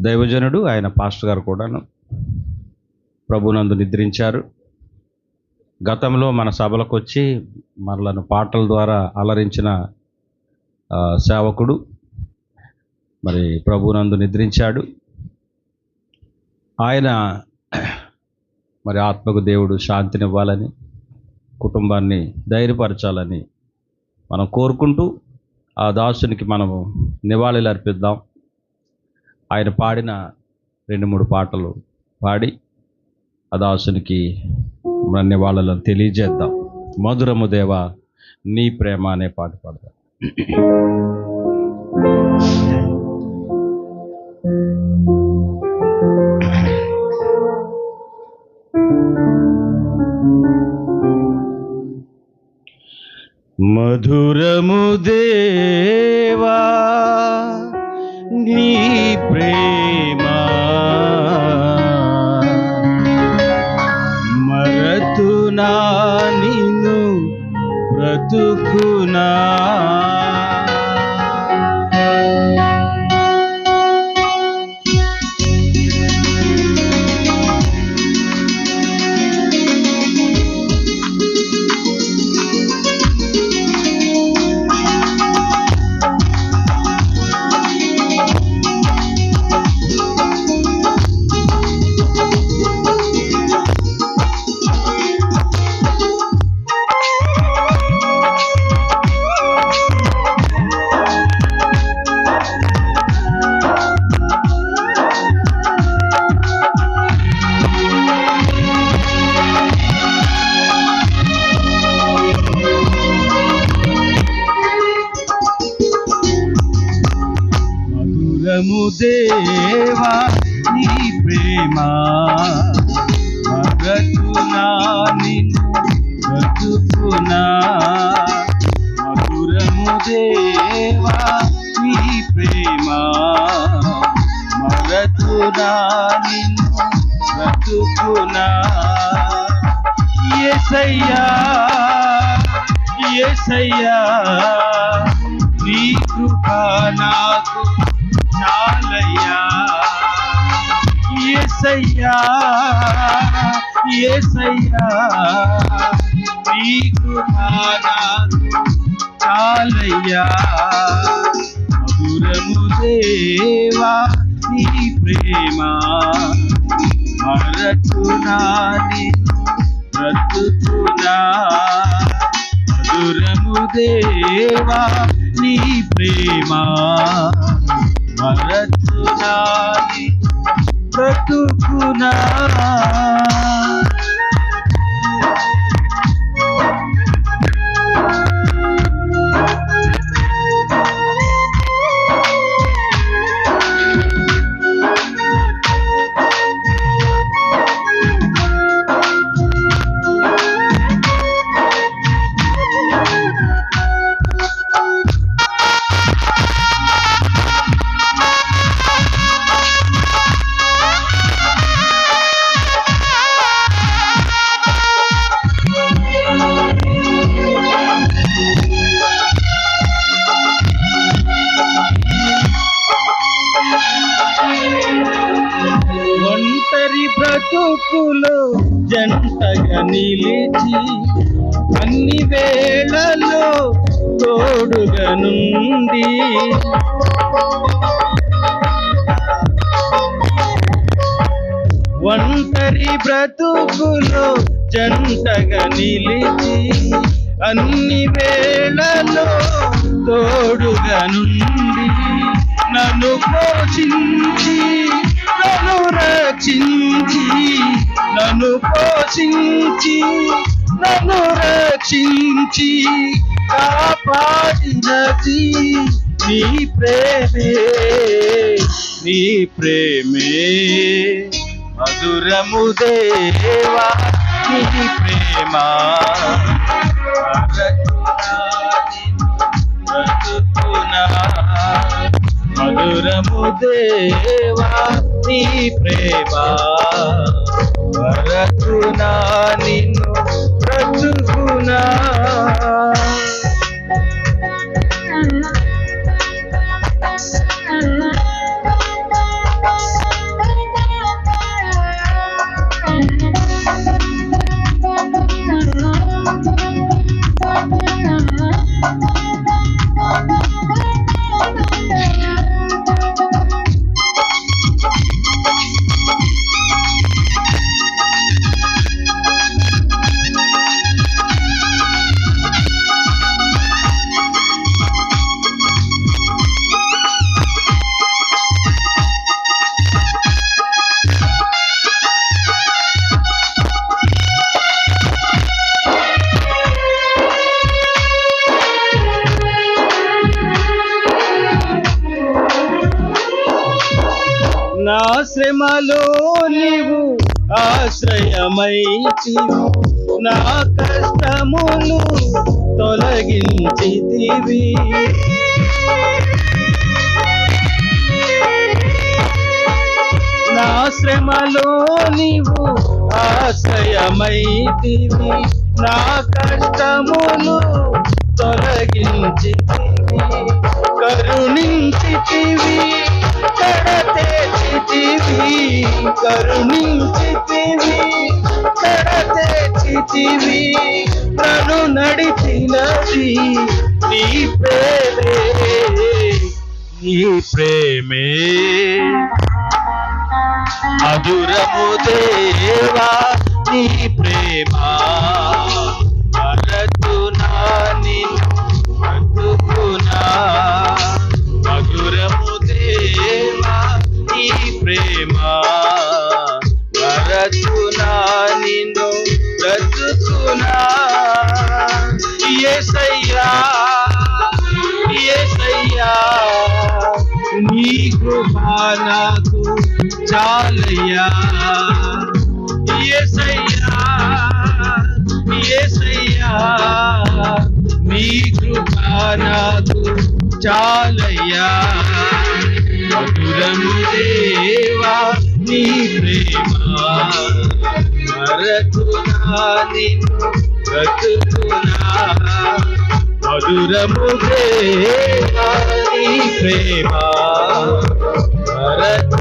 దైవజనుడు ఆయన పాస్టర్ గారు కూడాను ప్రభునందు నిద్రించారు. గతంలో మన సభలకు వచ్చి మనలను పాటల ద్వారా అలరించిన సేవకుడు మరి ప్రభునందు నిద్రించాడు. ఆయన మరి ఆత్మకు దేవుడు శాంతినివ్వాలని, కుటుంబాన్ని ధైర్యపరచాలని మనం కోరుకుంటూ ఆ దాసునికి మనము నివాళులు అర్పిద్దాం. ఆయన పాడిన 2-3 పాటలు పాడి ఆ దాసునికి మన నివాళులను తెలియజేద్దాం. మధురము దేవా నీ ప్రేమ అనే పాట పాడదాం. మధురము దేవా నీ ప్రేమ మరతునా నిన్ను బ్రతుకునా, దేవా నీ ప్రేమ మరతునా నిన్ను బ్రతుకునా. మధురము దేవా నీ ప్రేమ మరతునా నిన్ను బ్రతుకునా. యేసయ్యా యేసయ్యా నీ కృప నాకు చాలయ్యా. యేసయ్యా యేసయ్యా నీ కృప నాకు చాలయ్యా. మధురము దేవా నీ ప్రేమ మరతునా నిన్ను బ్రతుకునా. మధురము దేవా నీ ప్రేమ మరతునా నిన్ను బ్రతుకునా. బ్రతుకులో జంటగా నిలిచి అన్ని వేళలో తోడుగా నుండి, ఒంటరి బ్రతుకులో జంటగా నిలిచి అన్ని వేళలో తోడుగా నుండి, నన్ను పోషించి నన్ను రక్షించి, నన్ను పోషించి నన్ను రక్షించి కాపాడినది నీ ప్రేమే, నీ ప్రేమే. మధురము దేవా నీ ప్రేమ బ్రతుకునా. మధురము దేవా నీ ప్రేమ బ్రతుకునా నిన్ను బ్రతుకునా. నా శ్రమలో నీవు ఆశ్రయమైతివి, నా కష్టములు తొలగించితివి. నా శ్రమలో నీవు ఆశ్రయమైతివి, నా కష్టములు తొలగించితివి. కరుణించితివి, కడతేర్చితివి, కరుణించితివి, కడతేర్చితివి. నన్ను నడిచినది నీ ప్రేమే, నీ ప్రేమే. మధురము దేవా నీ ప్రేమ, మరతునా నిన్ను బ్రతుకునా. మధురము దేవా నీ ప్రేమ, మరతునా నిన్ను బ్రతుకునా. యేసయ్యా యేసయ్యా నీ కృపా నాకు చాలయ్యా. యేసయ్యా యేసయ్యా నీ కృపా నాకు చాలయ్యా. మధురము దేవా నీ ప్రేమ, మరతునా నిన్ను బ్రతుకునా. మధురము దేవా నీ ప్రేమ, మరతునా